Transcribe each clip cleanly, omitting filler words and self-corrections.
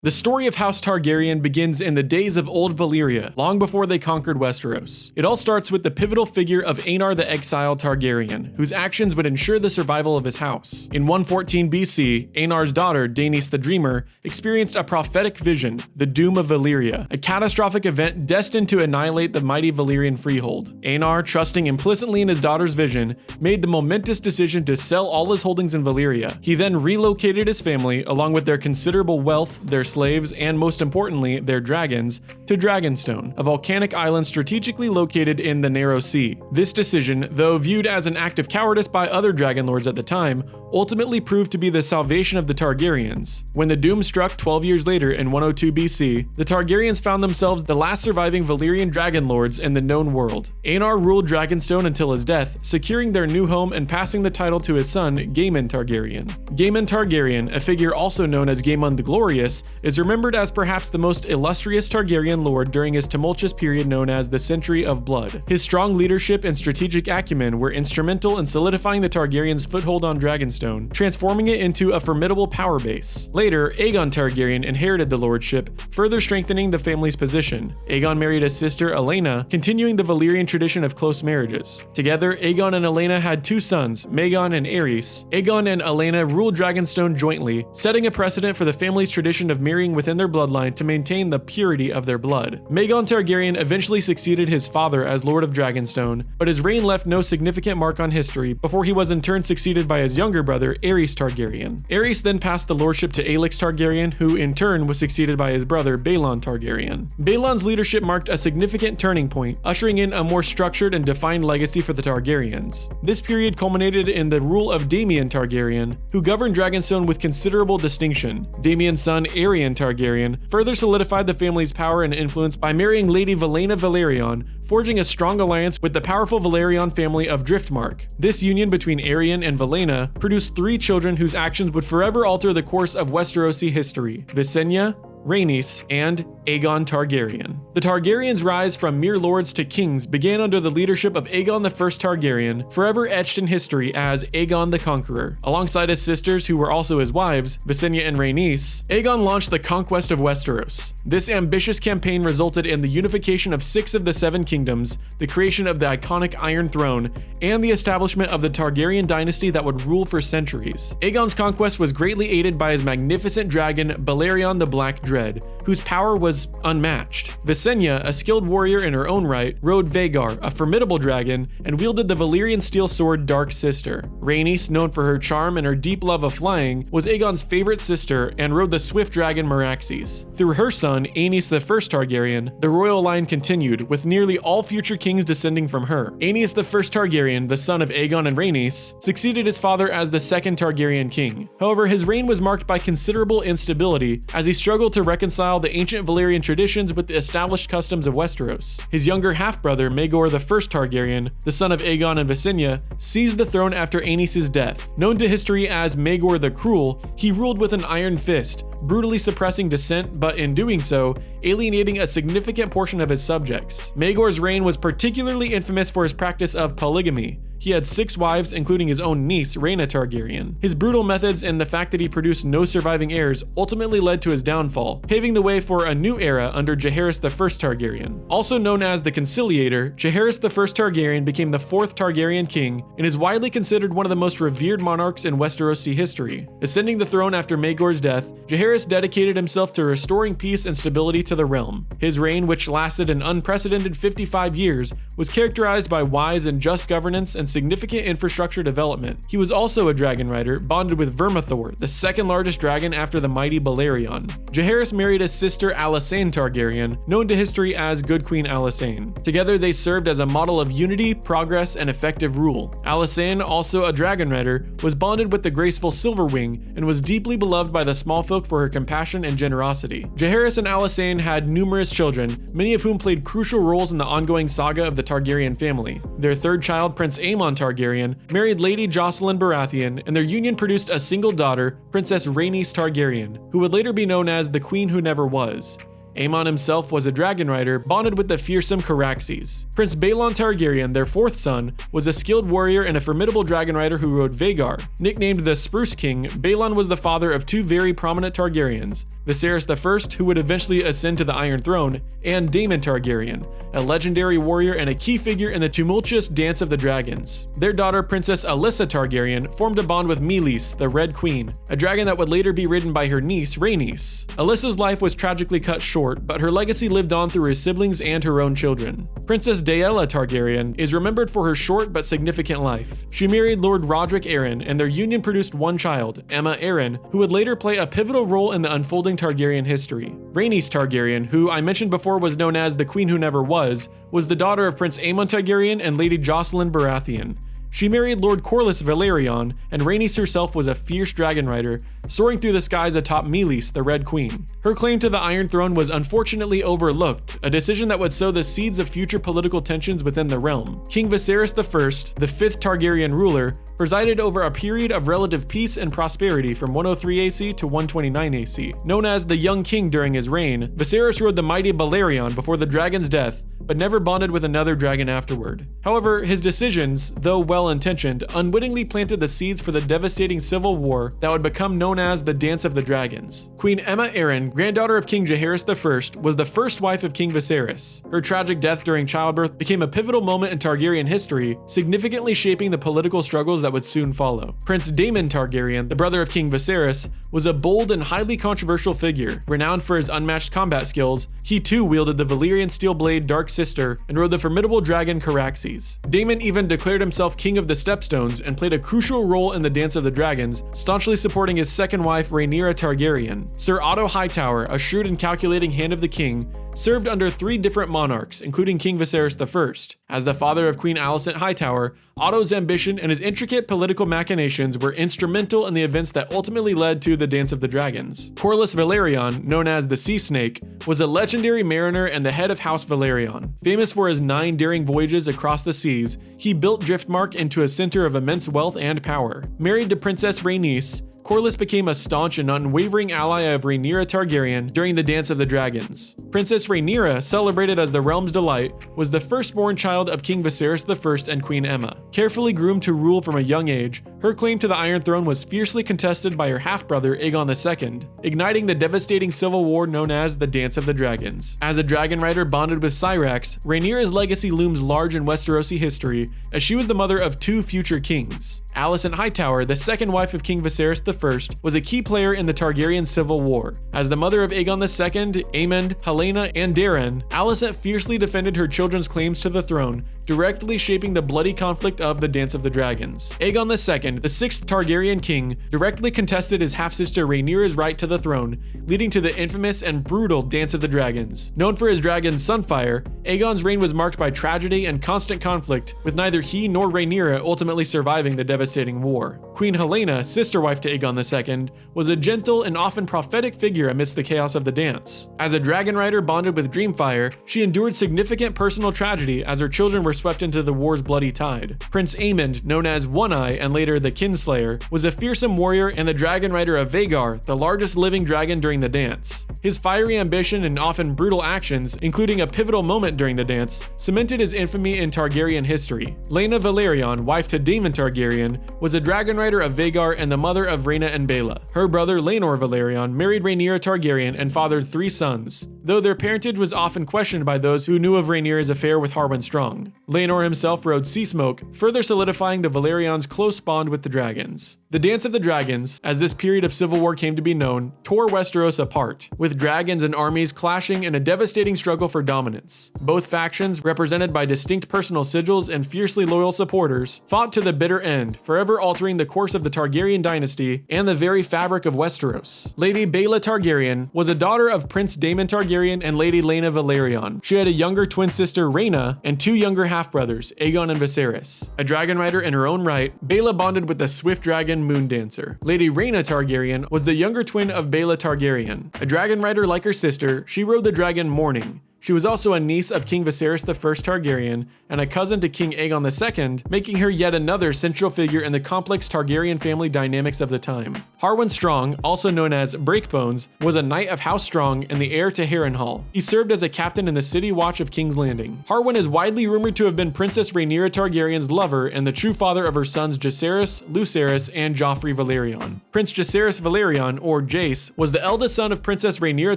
The story of House Targaryen begins in the days of old Valyria, long before they conquered Westeros. It all starts with the pivotal figure of Aenar the Exile Targaryen, whose actions would ensure the survival of his house. In 114 BC, Aenar's daughter, Daenerys the Dreamer, experienced a prophetic vision, the Doom of Valyria, a catastrophic event destined to annihilate the mighty Valyrian Freehold. Aenar, trusting implicitly in his daughter's vision, made the momentous decision to sell all his holdings in Valyria. He then relocated his family, along with their considerable wealth, their slaves, and most importantly, their dragons, to Dragonstone, a volcanic island strategically located in the Narrow Sea. This decision, though viewed as an act of cowardice by other dragon lords at the time, ultimately proved to be the salvation of the Targaryens. When the doom struck 12 years later in 102 BC, the Targaryens found themselves the last surviving Valyrian dragon lords in the known world. Aenar ruled Dragonstone until his death, securing their new home and passing the title to his son, Gaemon Targaryen. Gaemon Targaryen, a figure also known as Gaemon the Glorious, is remembered as perhaps the most illustrious Targaryen lord during his tumultuous period known as the Century of Blood. His strong leadership and strategic acumen were instrumental in solidifying the Targaryens' foothold on Dragonstone, transforming it into a formidable power base. Later, Aegon Targaryen inherited the lordship, further strengthening the family's position. Aegon married his sister Aelena, continuing the Valyrian tradition of close marriages. Together, Aegon and Aelena had two sons, Maegor and Aerys. Aegon and Aelena ruled Dragonstone jointly, setting a precedent for the family's tradition of marrying within their bloodline to maintain the purity of their blood. Maegor Targaryen eventually succeeded his father as Lord of Dragonstone, but his reign left no significant mark on history before he was in turn succeeded by his younger brother, Aerys Targaryen. Aerys then passed the lordship to Aelix Targaryen, who in turn was succeeded by his brother, Balon Targaryen. Balon's leadership marked a significant turning point, ushering in a more structured and defined legacy for the Targaryens. This period culminated in the rule of Daemon Targaryen, who governed Dragonstone with considerable distinction. Daemon's son, Aerion Targaryen, further solidified the family's power and influence by marrying Lady Valyria Velaryon, forging a strong alliance with the powerful Velaryon family of Driftmark. This union between Aerion and Valyria produced three children whose actions would forever alter the course of Westerosi history: Visenya, Rhaenys, and Aegon Targaryen. The Targaryens' rise from mere lords to kings began under the leadership of Aegon I Targaryen, forever etched in history as Aegon the Conqueror. Alongside his sisters, who were also his wives, Visenya and Rhaenys, Aegon launched the Conquest of Westeros. This ambitious campaign resulted in the unification of 6 of the 7 kingdoms, the creation of the iconic Iron Throne, and the establishment of the Targaryen dynasty that would rule for centuries. Aegon's conquest was greatly aided by his magnificent dragon, Balerion the Black Dread, whose power was unmatched. Visenya, a skilled warrior in her own right, rode Vhagar, a formidable dragon, and wielded the Valyrian steel sword Dark Sister. Rhaenys, known for her charm and her deep love of flying, was Aegon's favorite sister and rode the swift dragon Meraxes. Through her son, Aenys the Targaryen, the royal line continued, with nearly all future kings descending from her. Aenys the Targaryen, the son of Aegon and Rhaenys, succeeded his father as the second Targaryen king. However, his reign was marked by considerable instability as he struggled to reconcile the ancient Valyrian traditions with the established customs of Westeros. His younger half-brother, Maegor the Targaryen, the son of Aegon and Visenya, seized the throne after Aenys' death. Known to history as Maegor the Cruel, he ruled with an iron fist, brutally suppressing dissent, but in doing so, alienating a significant portion of his subjects. Maegor's reign was particularly infamous for his practice of polygamy. He had 6 wives, including his own niece, Rhaena Targaryen. His brutal methods and the fact that he produced no surviving heirs ultimately led to his downfall, paving the way for a new era under Jaehaerys I Targaryen. Also known as the Conciliator, Jaehaerys I Targaryen became the 4th Targaryen king and is widely considered one of the most revered monarchs in Westerosi history. Ascending the throne after Maegor's death, Jaehaerys dedicated himself to restoring peace and stability to the realm. His reign, which lasted an unprecedented 55 years, was characterized by wise and just governance and significant infrastructure development. He was also a dragon rider, bonded with Vermithor, the second largest dragon after the mighty Balerion. Jaehaerys married his sister Alysanne Targaryen, known to history as Good Queen Alysanne. Together they served as a model of unity, progress, and effective rule. Alysanne, also a dragon rider, was bonded with the graceful Silverwing and was deeply beloved by the small folk for her compassion and generosity. Jaehaerys and Alysanne had numerous children, many of whom played crucial roles in the ongoing saga of the Targaryen family. Their third child, Prince Aemon Targaryen, married Lady Jocelyn Baratheon, and their union produced a single daughter, Princess Rhaenys Targaryen, who would later be known as the Queen Who Never Was. Aemon himself was a dragon rider bonded with the fearsome Caraxes. Prince Balon Targaryen, their fourth son, was a skilled warrior and a formidable dragon rider who rode Vhagar. Nicknamed the Spruce King, Balon was the father of two very prominent Targaryens, Viserys I, who would eventually ascend to the Iron Throne, and Daemon Targaryen, a legendary warrior and a key figure in the tumultuous Dance of the Dragons. Their daughter, Princess Alyssa Targaryen, formed a bond with Meleys, the Red Queen, a dragon that would later be ridden by her niece, Rhaenys. Alyssa's life was tragically cut short, but her legacy lived on through her siblings and her own children. Princess Daella Targaryen is remembered for her short but significant life. She married Lord Roderick Arryn, and their union produced one child, Aemma Arryn, who would later play a pivotal role in the unfolding Targaryen history. Rhaenys Targaryen, who I mentioned before was known as the Queen Who Never Was the daughter of Prince Aemon Targaryen and Lady Jocelyn Baratheon. She married Lord Corlys Velaryon, and Rhaenys herself was a fierce dragon rider, soaring through the skies atop Meleys, the Red Queen. Her claim to the Iron Throne was unfortunately overlooked, a decision that would sow the seeds of future political tensions within the realm. King Viserys I, the fifth Targaryen ruler, presided over a period of relative peace and prosperity from 103 AC to 129 AC. Known as the Young King during his reign, Viserys rode the mighty Balerion before the dragon's death, but never bonded with another dragon afterward. However, his decisions, though well-intentioned, unwittingly planted the seeds for the devastating civil war that would become known as the Dance of the Dragons. Queen Aemma Arryn, granddaughter of King Jaehaerys I, was the first wife of King Viserys. Her tragic death during childbirth became a pivotal moment in Targaryen history, significantly shaping the political struggles that would soon follow. Prince Daemon Targaryen, the brother of King Viserys, was a bold and highly controversial figure. Renowned for his unmatched combat skills, he too wielded the Valyrian steel blade Dark Sister and rode the formidable dragon Caraxes. Daemon even declared himself king of the Stepstones and played a crucial role in the Dance of the Dragons, staunchly supporting his second wife Rhaenyra Targaryen. Sir Otto Hightower, a shrewd and calculating hand of the king, served under three different monarchs, including King Viserys I. As the father of Queen Alicent Hightower, Otto's ambition and his intricate political machinations were instrumental in the events that ultimately led to the Dance of the Dragons. Corlys Velaryon, known as the Sea Snake, was a legendary mariner and the head of House Velaryon. Famous for his 9 daring voyages across the seas, he built Driftmark into a center of immense wealth and power. Married to Princess Rhaenys, Corlys became a staunch and unwavering ally of Rhaenyra Targaryen during the Dance of the Dragons. Princess Rhaenyra, celebrated as the realm's delight, was the firstborn child of King Viserys I and Queen Aemma. Carefully groomed to rule from a young age, her claim to the Iron Throne was fiercely contested by her half-brother Aegon II, igniting the devastating civil war known as the Dance of the Dragons. As a dragon rider bonded with Syrax, Rhaenyra's legacy looms large in Westerosi history, as she was the mother of 2 future kings. Alicent Hightower, the second wife of King Viserys I, was a key player in the Targaryen Civil War. As the mother of Aegon II, Aemond, Helaena, and Daeron, Alicent fiercely defended her children's claims to the throne, directly shaping the bloody conflict of the Dance of the Dragons. Aegon II, the 6th Targaryen king, directly contested his half-sister Rhaenyra's right to the throne, leading to the infamous and brutal Dance of the Dragons. Known for his dragon Sunfire, Aegon's reign was marked by tragedy and constant conflict, with neither he nor Rhaenyra ultimately surviving the devastating war. Queen Helaena, sister wife to Aegon II, was a gentle and often prophetic figure amidst the chaos of the dance. As a dragon rider bonded with Dreamfire, she endured significant personal tragedy as her children were swept into the war's bloody tide. Prince Aemond, known as One Eye and later the Kinslayer, was a fearsome warrior and the dragon rider of Vhagar, the largest living dragon during the dance. His fiery ambition and often brutal actions, including a pivotal moment during the dance, cemented his infamy in Targaryen history. Laena Velaryon, wife to Daemon Targaryen, was a dragon rider of Vhagar and the mother of Rhaena and Baela. Her brother Laenor Velaryon married Rhaenyra Targaryen and fathered 3 sons, though their parentage was often questioned by those who knew of Rhaenyra's affair with Harwin Strong. Laenor himself rode Seasmoke, further solidifying the Velaryons' close bond with the dragons. The Dance of the Dragons, as this period of civil war came to be known, tore Westeros apart, with dragons and armies clashing in a devastating struggle for dominance. Both factions, represented by distinct personal sigils and fiercely loyal supporters, fought to the bitter end, forever altering the course of the Targaryen dynasty and the very fabric of Westeros. Lady Baela Targaryen was a daughter of Prince Daemon Targaryen and Lady Laena Velaryon. She had a younger twin sister, Rhaena, and 2 younger half-brothers, Aegon and Viserys. A dragon rider in her own right, Baela bonded with the swift dragon Moondancer. Lady Rhaena Targaryen was the younger twin of Baela Targaryen. A dragon rider like her sister, she rode the dragon Morning, She was also a niece of King Viserys I Targaryen and a cousin to King Aegon II, making her yet another central figure in the complex Targaryen family dynamics of the time. Harwin Strong, also known as Breakbones, was a knight of House Strong and the heir to Harrenhal. He served as a captain in the City Watch of King's Landing. Harwin is widely rumored to have been Princess Rhaenyra Targaryen's lover and the true father of her sons Jacaerys, Lucerys, and Joffrey Valerion. Prince Jacaerys Valerion, or Jace, was the eldest son of Princess Rhaenyra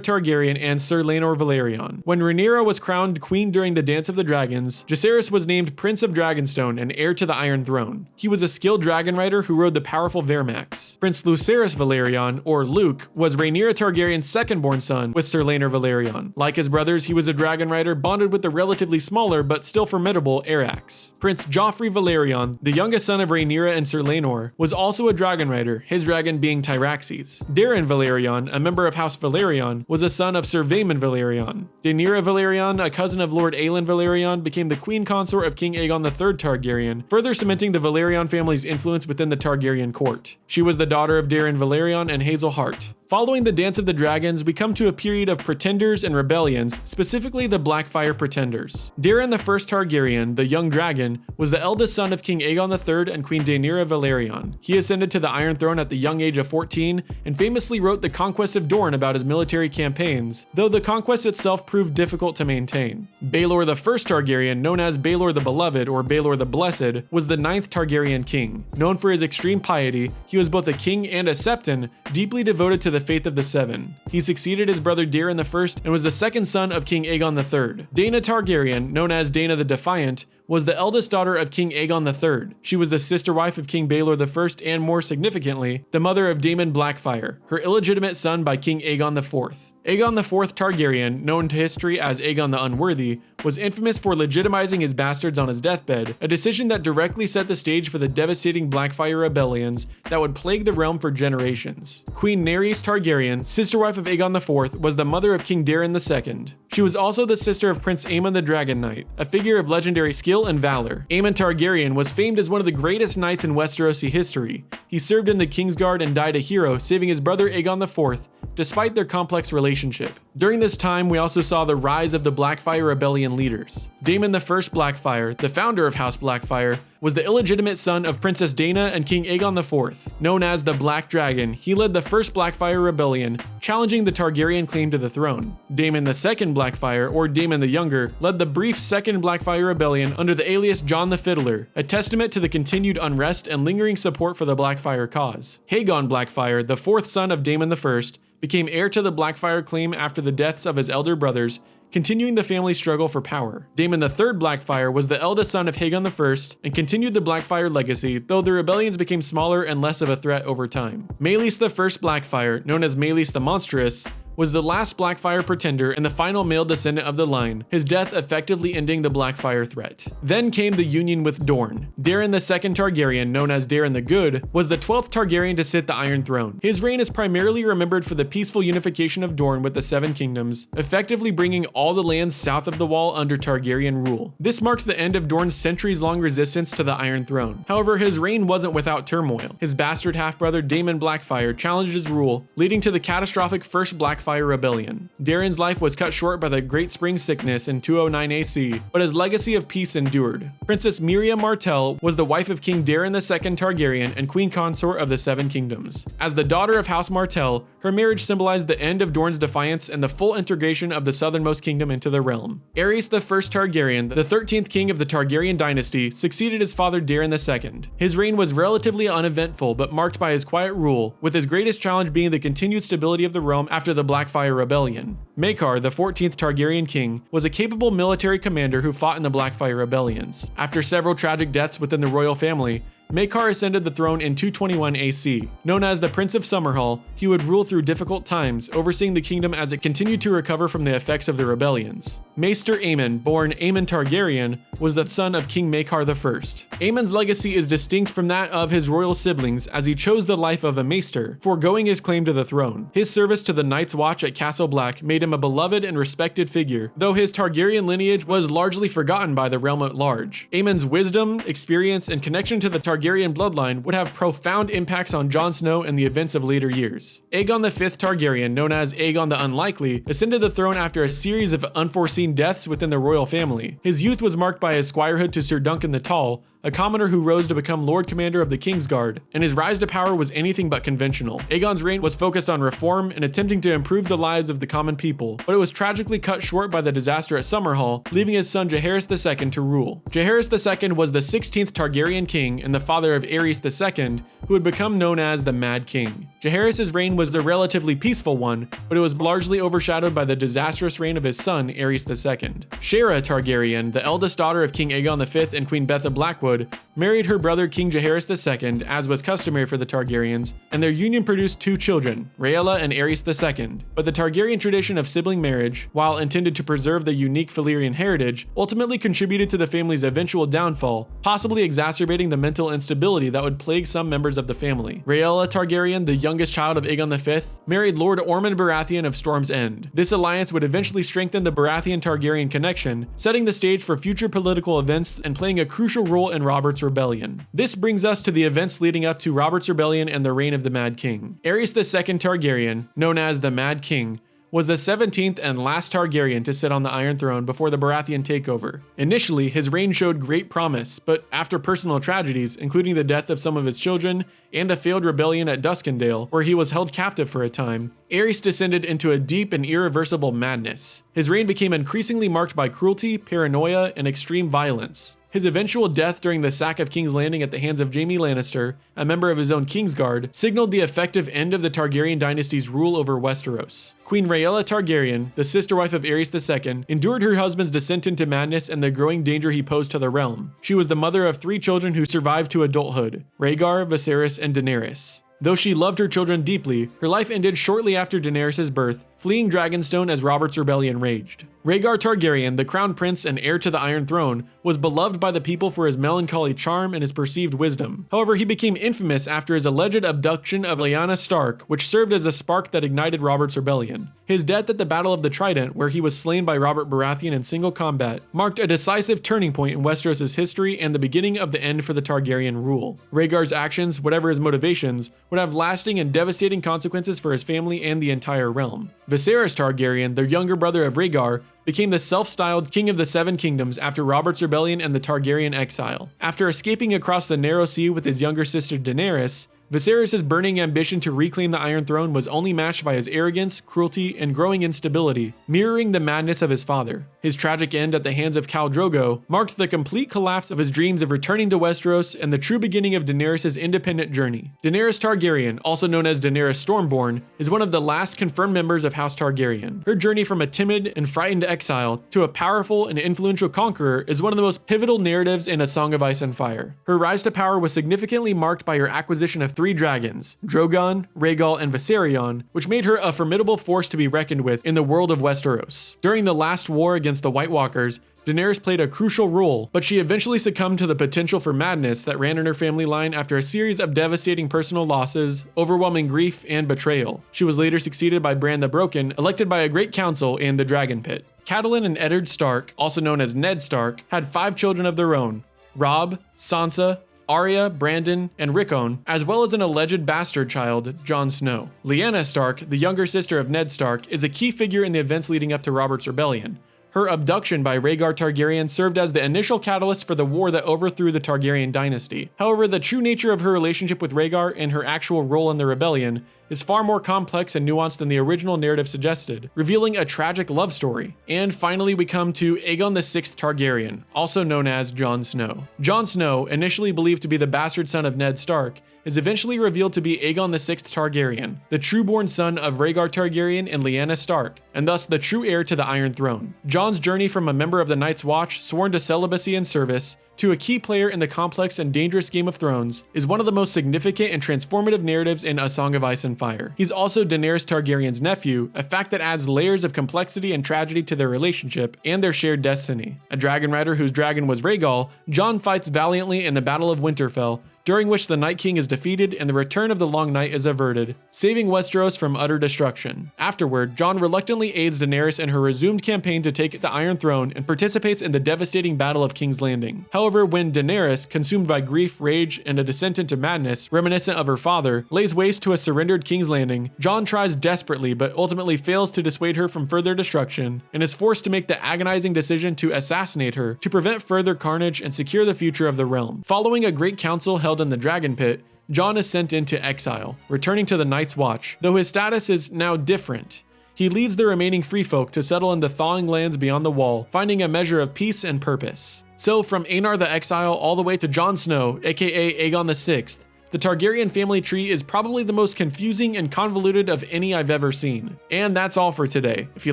Targaryen and Sir Laenor Valerion. When Rhaenyra was crowned queen during the Dance of the Dragons, Jacaerys was named Prince of Dragonstone and heir to the Iron Throne. He was a skilled dragon rider who rode the powerful Vermax. Prince Lucerys Valerion, or Luke, was Rhaenyra Targaryen's second-born son with Sir Laenor Valerion. Like his brothers, he was a dragon rider bonded with the relatively smaller but still formidable Arax. Prince Joffrey Valerion, the youngest son of Rhaenyra and Sir Laenor, was also a dragon rider, his dragon being Tyraxes. Daeron Valerion, a member of House Valerion, was a son of Sir Vaemon Valerion. Daenerys Valerion, a cousin of Lord Aelin Valerion, became the queen consort of King Aegon III Targaryen, further cementing the Valerion family's influence within the Targaryen court. She was the daughter of Daeron Valerion and Hazel Hart. Following the Dance of the Dragons, we come to a period of pretenders and rebellions, specifically the Blackfyre pretenders. Daeron I Targaryen, the young dragon, was the eldest son of King Aegon III and Queen Daenerys Valerion. He ascended to the Iron Throne at the young age of 14 and famously wrote the Conquest of Dorne about his military campaigns, though the conquest itself proved difficult to maintain. Baelor I Targaryen, known as Baelor the Beloved or Baelor the Blessed, was the 9th Targaryen king. Known for his extreme piety, he was both a king and a septon, deeply devoted to the faith of the Seven. He succeeded his brother Daeron I and was the second son of King Aegon III. Daena Targaryen, known as Daena the Defiant, was the eldest daughter of King Aegon III. She was the sister wife of King Baelor I and, more significantly, the mother of Daemon Blackfyre, her illegitimate son by King Aegon IV. Aegon IV Targaryen, known to history as Aegon the Unworthy, was infamous for legitimizing his bastards on his deathbed, a decision that directly set the stage for the devastating Blackfyre Rebellions that would plague the realm for generations. Queen Daenerys Targaryen, sister wife of Aegon IV, was the mother of King Daeron II. She was also the sister of Prince Aemon the Dragon Knight, a figure of legendary skill and valor. Aemon Targaryen was famed as one of the greatest knights in Westerosi history. He served in the Kingsguard and died a hero, saving his brother Aegon IV, despite their complex relationship. During this time, we also saw the rise of the Blackfyre Rebellion leaders. Daemon I Blackfyre, the founder of House Blackfyre, was the illegitimate son of Princess Daena and King Aegon IV. Known as the Black Dragon, he led the first Blackfyre Rebellion, challenging the Targaryen claim to the throne. Daemon II Blackfyre, or Daemon the Younger, led the brief Second Blackfyre Rebellion under the alias John the Fiddler, a testament to the continued unrest and lingering support for the Blackfyre cause. Aegon Blackfyre, the fourth son of Daemon I, became heir to the Blackfyre claim after the deaths of his elder brothers, continuing the family struggle for power. Daemon III Blackfyre was the eldest son of Aegon I and continued the Blackfyre legacy, though the rebellions became smaller and less of a threat over time. Maelys I Blackfyre, known as Maelys the Monstrous, was the last Blackfyre pretender and the final male descendant of the line, his death effectively ending the Blackfyre threat. Then came the union with Dorne. Daeron II Targaryen, known as Daeron the Good, was the 12th Targaryen to sit the Iron Throne. His reign is primarily remembered for the peaceful unification of Dorne with the Seven Kingdoms, effectively bringing all the lands south of the Wall under Targaryen rule. This marked the end of Dorne's centuries-long resistance to the Iron Throne. However, his reign wasn't without turmoil. His bastard half-brother Daemon Blackfyre challenged his rule, leading to the catastrophic First Blackfyre Rebellion. Daeron's life was cut short by the Great Spring Sickness in 209 AC, but his legacy of peace endured. Princess Miriam Martell was the wife of King Daeron II Targaryen and queen consort of the Seven Kingdoms. As the daughter of House Martell, her marriage symbolized the end of Dorne's defiance and the full integration of the southernmost kingdom into the realm. Aerys I Targaryen, the 13th king of the Targaryen dynasty, succeeded his father Daeron II. His reign was relatively uneventful but marked by his quiet rule, with his greatest challenge being the continued stability of the realm after the Blackfyre Rebellion. Maekar, the 14th Targaryen king, was a capable military commander who fought in the Blackfyre Rebellions. After several tragic deaths within the royal family, Maekar ascended the throne in 221 AC. Known as the Prince of Summerhall, he would rule through difficult times, overseeing the kingdom as it continued to recover from the effects of the rebellions. Maester Aemon, born Aemon Targaryen, was the son of King Maekar I. Aemon's legacy is distinct from that of his royal siblings, as he chose the life of a maester, foregoing his claim to the throne. His service to the Night's Watch at Castle Black made him a beloved and respected figure, though his Targaryen lineage was largely forgotten by the realm at large. Aemon's wisdom, experience, and connection to the Targaryen bloodline would have profound impacts on Jon Snow and the events of later years. Aegon V Targaryen, known as Aegon the Unlikely, ascended the throne after a series of unforeseen 13 deaths within the royal family. His youth was marked by his squirehood to Sir Duncan the Tall, a commoner who rose to become Lord Commander of the Kingsguard, and his rise to power was anything but conventional. Aegon's reign was focused on reform and attempting to improve the lives of the common people, but it was tragically cut short by the disaster at Summerhall, leaving his son Jaehaerys II to rule. Jaehaerys II was the 16th Targaryen king and the father of Aerys II, who would become known as the Mad King. Jaehaerys' reign was a relatively peaceful one, but it was largely overshadowed by the disastrous reign of his son, Aerys II. Shaera Targaryen, the eldest daughter of King Aegon V and Queen Betha Blackwood, married her brother King Jaehaerys II, as was customary for the Targaryens, and their union produced 2 children, Rhaella and Aerys II. But the Targaryen tradition of sibling marriage, while intended to preserve the unique Valyrian heritage, ultimately contributed to the family's eventual downfall, possibly exacerbating the mental instability that would plague some members of the family. Rhaella Targaryen, the youngest child of Aegon V, married Lord Ormond Baratheon of Storm's End. This alliance would eventually strengthen the Baratheon-Targaryen connection, setting the stage for future political events and playing a crucial role in Robert's Rebellion. This brings us to the events leading up to Robert's Rebellion and the reign of the Mad King. Aerys II Targaryen, known as the Mad King, was the 17th and last Targaryen to sit on the Iron Throne before the Baratheon takeover. Initially, his reign showed great promise, but after personal tragedies, including the death of some of his children and a failed rebellion at Duskendale, where he was held captive for a time, Aerys descended into a deep and irreversible madness. His reign became increasingly marked by cruelty, paranoia, and extreme violence. His eventual death during the sack of King's Landing at the hands of Jaime Lannister, a member of his own Kingsguard, signaled the effective end of the Targaryen dynasty's rule over Westeros. Queen Rhaella Targaryen, the sister wife of Aerys II, endured her husband's descent into madness and the growing danger he posed to the realm. She was the mother of 3 children who survived to adulthood: Rhaegar, Viserys, and Daenerys. Though she loved her children deeply, her life ended shortly after Daenerys' birth, fleeing Dragonstone as Robert's Rebellion raged. Rhaegar Targaryen, the crown prince and heir to the Iron Throne, was beloved by the people for his melancholy charm and his perceived wisdom. However, he became infamous after his alleged abduction of Lyanna Stark, which served as a spark that ignited Robert's Rebellion. His death at the Battle of the Trident, where he was slain by Robert Baratheon in single combat, marked a decisive turning point in Westeros' history and the beginning of the end for the Targaryen rule. Rhaegar's actions, whatever his motivations, would have lasting and devastating consequences for his family and the entire realm. Viserys Targaryen, the younger brother of Rhaegar, became the self-styled King of the Seven Kingdoms after Robert's Rebellion and the Targaryen exile. After escaping across the Narrow Sea with his younger sister Daenerys, Viserys' burning ambition to reclaim the Iron Throne was only matched by his arrogance, cruelty, and growing instability, mirroring the madness of his father. His tragic end at the hands of Khal Drogo marked the complete collapse of his dreams of returning to Westeros and the true beginning of Daenerys' independent journey. Daenerys Targaryen, also known as Daenerys Stormborn, is one of the last confirmed members of House Targaryen. Her journey from a timid and frightened exile to a powerful and influential conqueror is one of the most pivotal narratives in A Song of Ice and Fire. Her rise to power was significantly marked by her acquisition of 3 dragons, Drogon, Rhaegal, and Viserion, which made her a formidable force to be reckoned with in the world of Westeros. During the last war against the White Walkers, Daenerys played a crucial role, but she eventually succumbed to the potential for madness that ran in her family line after a series of devastating personal losses, overwhelming grief, and betrayal. She was later succeeded by Bran the Broken, elected by a great council in the Dragon Pit. Catelyn and Eddard Stark, also known as Ned Stark, had 5 children of their own: Robb, Sansa, Arya, Brandon, and Rickon, as well as an alleged bastard child, Jon Snow. Lyanna Stark, the younger sister of Ned Stark, is a key figure in the events leading up to Robert's Rebellion. Her abduction by Rhaegar Targaryen served as the initial catalyst for the war that overthrew the Targaryen dynasty. However, the true nature of her relationship with Rhaegar and her actual role in the rebellion is far more complex and nuanced than the original narrative suggested, revealing a tragic love story. And finally, we come to Aegon VI Targaryen, also known as Jon Snow. Jon Snow, initially believed to be the bastard son of Ned Stark, is eventually revealed to be Aegon VI Targaryen, the true-born son of Rhaegar Targaryen and Lyanna Stark, and thus the true heir to the Iron Throne. Jon's journey from a member of the Night's Watch, sworn to celibacy and service, to a key player in the complex and dangerous Game of Thrones, is one of the most significant and transformative narratives in A Song of Ice and Fire. He's also Daenerys Targaryen's nephew, a fact that adds layers of complexity and tragedy to their relationship and their shared destiny. A dragon rider whose dragon was Rhaegal, Jon fights valiantly in the Battle of Winterfell, during which the Night King is defeated and the return of the Long Night is averted, saving Westeros from utter destruction. Afterward, Jon reluctantly aids Daenerys in her resumed campaign to take the Iron Throne and participates in the devastating Battle of King's Landing. However, when Daenerys, consumed by grief, rage, and a descent into madness reminiscent of her father, lays waste to a surrendered King's Landing, Jon tries desperately but ultimately fails to dissuade her from further destruction and is forced to make the agonizing decision to assassinate her to prevent further carnage and secure the future of the realm. Following a great council held in the Dragon Pit, Jon is sent into exile, returning to the Night's Watch, though his status is now different. He leads the remaining free folk to settle in the thawing lands beyond the Wall, finding a measure of peace and purpose. So from Aenar the Exile all the way to Jon Snow, aka Aegon VI, the Targaryen family tree is probably the most confusing and convoluted of any I've ever seen. And that's all for today. If you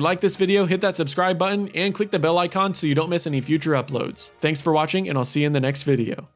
like this video, hit that subscribe button and click the bell icon so you don't miss any future uploads. Thanks for watching, and I'll see you in the next video.